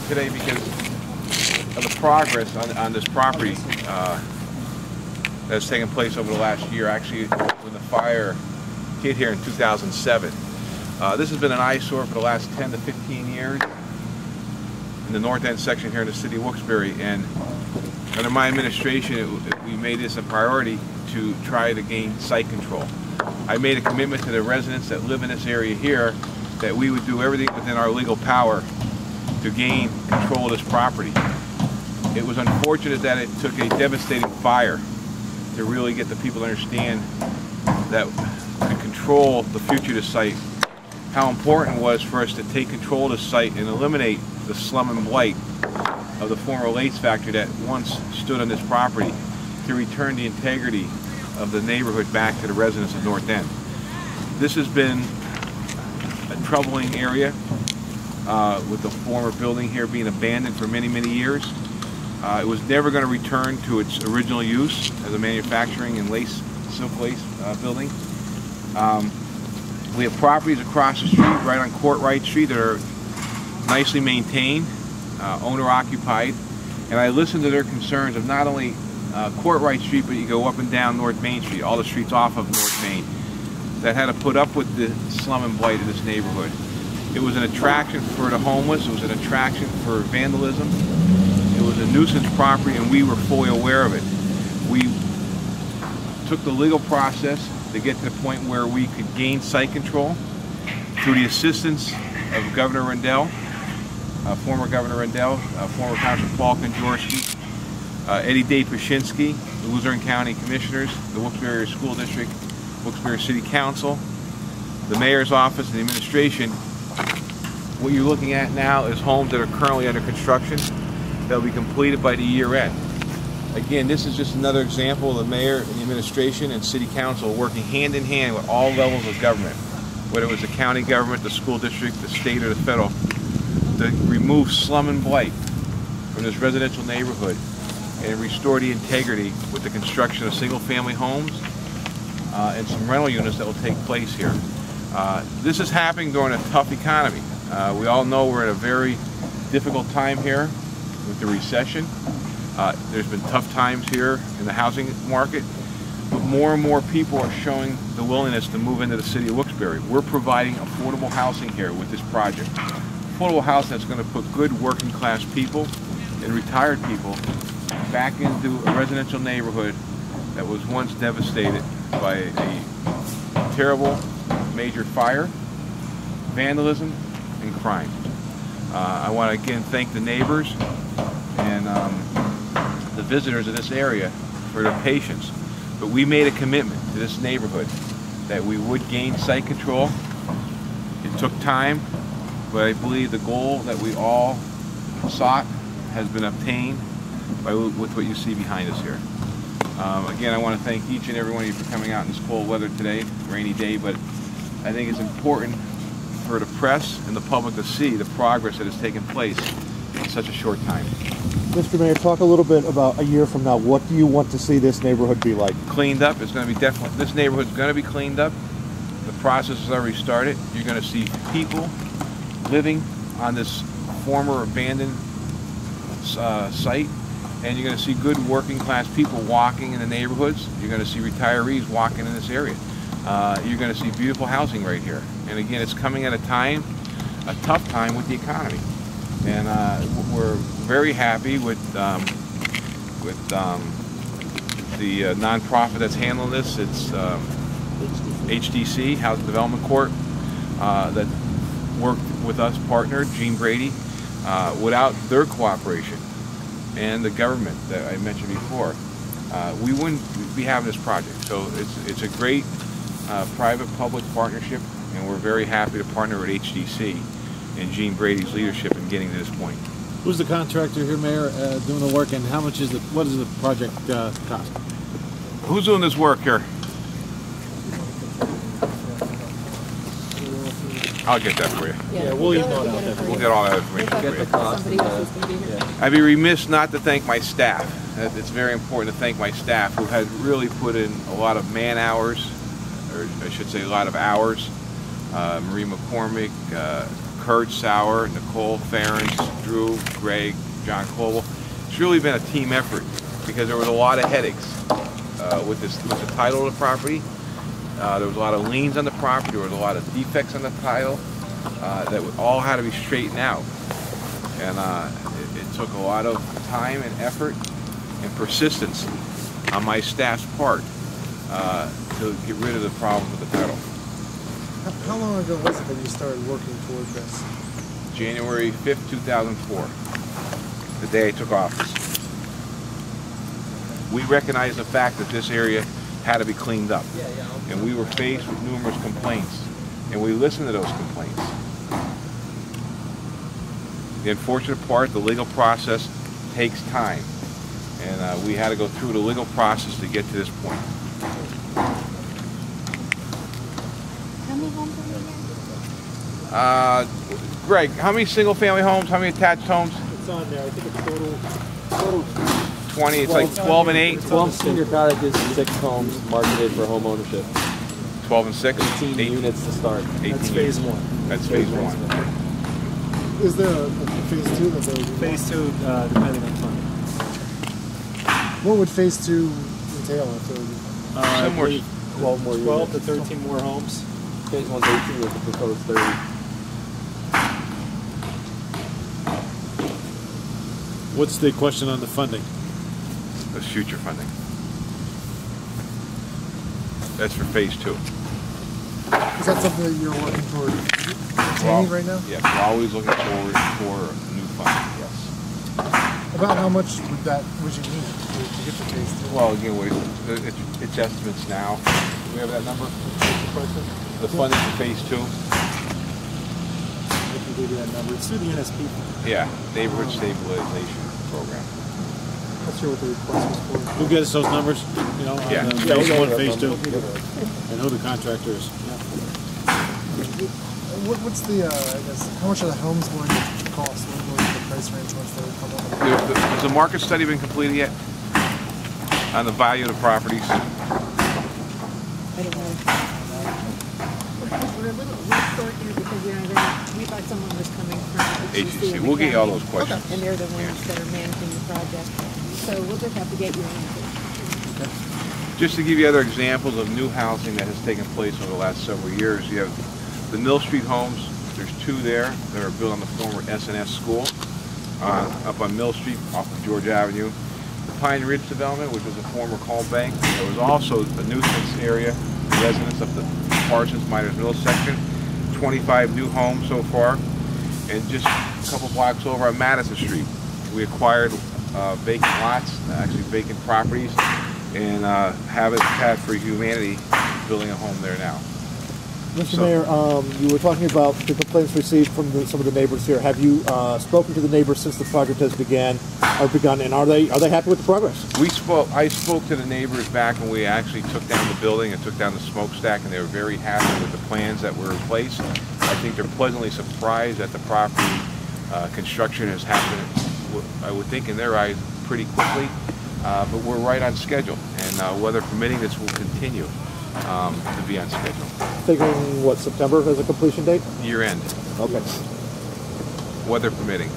today because of the progress on this property that's taken place over the last year. Actually, when the fire hit here in 2007. This has been an eyesore for the last 10 to 15 years in the north end section here in the city of Wilkes-Barre, and under my administration we made this a priority to try to gain site control. I made a commitment to the residents that live in this area here that we would do everything within our legal power to gain control of this property. It was unfortunate that it took a devastating fire to really get the people to understand that to control the future of the site, how important it was for us to take control of the site and eliminate the slum and blight of the former Lace factory that once stood on this property, to return the integrity of the neighborhood back to the residents of North End. This has been a troubling area with the former building here being abandoned for many, many years. It was never going to return to its original use as a manufacturing and silk lace building. We have properties across the street, right on Courtright Street, that are nicely maintained, owner-occupied, and I listened to their concerns of not only Courtright Street, but you go up and down North Main Street, all the streets off of North Main, that had to put up with the slum and blight of this neighborhood. It was an attraction for the homeless, it was an attraction for vandalism, it was a nuisance property, and we were fully aware of it. We took the legal process to get to the point where we could gain site control through the assistance of Governor Rendell, former Governor Rendell, former Councilor Paul Kondraski, Eddie Dave-Pashinsky, the Luzerne County Commissioners, the Wilkes-Barre School District, Wilkes-Barre City Council, the Mayor's Office, and the administration. What you're looking at now is homes that are currently under construction that will be completed by the year end. Again, this is just another example of the Mayor and the administration and City Council working hand in hand with all levels of government, whether it was the county government, the school district, the state, or the federal, to remove slum and blight from this residential neighborhood and restore the integrity with the construction of single-family homes and some rental units that will take place here. This is happening during a tough economy. We all know we're in a very difficult time here with the recession. There's been tough times here in the housing market, but more and more people are showing the willingness to move into the city of Wilkes-Barre. We're providing affordable housing here with this project. Affordable housing that's going to put good working class people and retired people back into a residential neighborhood that was once devastated by a terrible major fire, vandalism, and crime. I want to again thank the neighbors and the visitors of this area for their patience. But we made a commitment to this neighborhood that we would gain site control. It took time, but I believe the goal that we all sought has been obtained with what you see behind us here. Again, I want to thank each and every one of you for coming out in this cold weather today, rainy day, but I think it's important for the press and the public to see the progress that has taken place in such a short time. Mr. Mayor, talk a little bit about a year from now. What do you want to see this neighborhood be like? Cleaned up. It's going to be definitely, this neighborhood's going to be cleaned up. The process has already started. You're going to see people living on this former abandoned site, and you're going to see good working class people walking in the neighborhoods. You're going to see retirees walking in this area. You're going to see beautiful housing right here. And again, it's coming at a tough time with the economy. And we're very happy with the nonprofit that's handling this. It's HDC, Housing Development Corp, that worked with us, partner, Gene Brady. Without their cooperation and the government that I mentioned before, we wouldn't be having this project. So it's a great private-public partnership, and we're very happy to partner with HDC and Gene Brady's leadership in getting to this point. Who's the contractor here, Mayor, doing the work, and how much is what does the project cost? Who's doing this work here? I'll get that for you. Yeah, we'll email it out. We'll get all that information Get the cost. Somebody else is going to be here. I'd be remiss not to thank my staff. It's very important to thank my staff who has really put in a lot of man hours, or I should say a lot of hours. Marie McCormick, Kurt Sauer, Nicole Ferentz, Drew, Greg, John Colwell. It's really been a team effort because there was a lot of headaches with the title of the property. There was a lot of liens on the property. There was a lot of defects on the title that all had to be straightened out. And it took a lot of time and effort and persistence on my staff's part to get rid of the problems with the title. How long ago was it that you started working toward this? January 5th, 2004, the day I took office. We recognized the fact that this area had to be cleaned up. And we were faced with numerous complaints. And we listened to those complaints. The unfortunate part, the legal process takes time. And we had to go through the legal process to get to this point. How many homes are there? Greg, how many single-family homes? How many attached homes? It's on there. I think it's total 20. It's like 12 and 8. 12 senior cottages, 6 homes marketed for home ownership. 12 and 6. 18 units to start. 18 That's phase units. one. That's phase one. Is there a phase two that there would be? phase 2, depending on funding. What would phase two entail if there would be? Similar. 12 more 12 to units. 13 more homes. Phase 1's 18 with the proposed 30. What's the question on the funding? That's future funding. That's for phase 2. Is that something that you're working toward obtaining right now? Yes, we're always looking forward for new funding, yes. About how much would you need to get to phase two? Well, again, it's estimates now. Do we have that number? The funding for phase 2? I can give you that number. It's through the NSP. Yeah, Neighborhood Stabilization Program. Not sure what the request was for. Who gets those numbers? You know, on Yeah. phase we'll 1, get phase 2, those and who the contractor is. What's the, I guess, how much are the homes going to cost? What will the price range once they come on? Has the market study been completed yet on the value of the properties? I don't know. We're a little short here because we thought someone was coming from HCC. We'll get you all those questions. And they're the ones that are managing the project. So we'll just have to get your answers. Just to give you other examples of new housing that has taken place over the last several years, you have the Mill Street homes. There's 2 there that are built on the former S&S school up on Mill Street off of George Avenue. The Pine Ridge development, which was a former coal bank. There was also a nuisance area, residents of the Parsons Miners Mill section. 25 new homes so far. And just a couple blocks over on Madison Street, we acquired vacant lots, actually vacant properties, and Habitat for Humanity building a home there now. Mr. Mayor, you were talking about the complaints received from some of the neighbors here. Have you spoken to the neighbors since the project has begun, and are they happy with the progress? I spoke to the neighbors back when we actually took down the building and took down the smokestack, and they were very happy with the plans that were in place. I think they're pleasantly surprised that the property construction has happened, I would think in their eyes, pretty quickly, but we're right on schedule, and weather permitting, this will continue to be on schedule. Figuring, what, September as a completion date? Year end, Okay. weather permitting.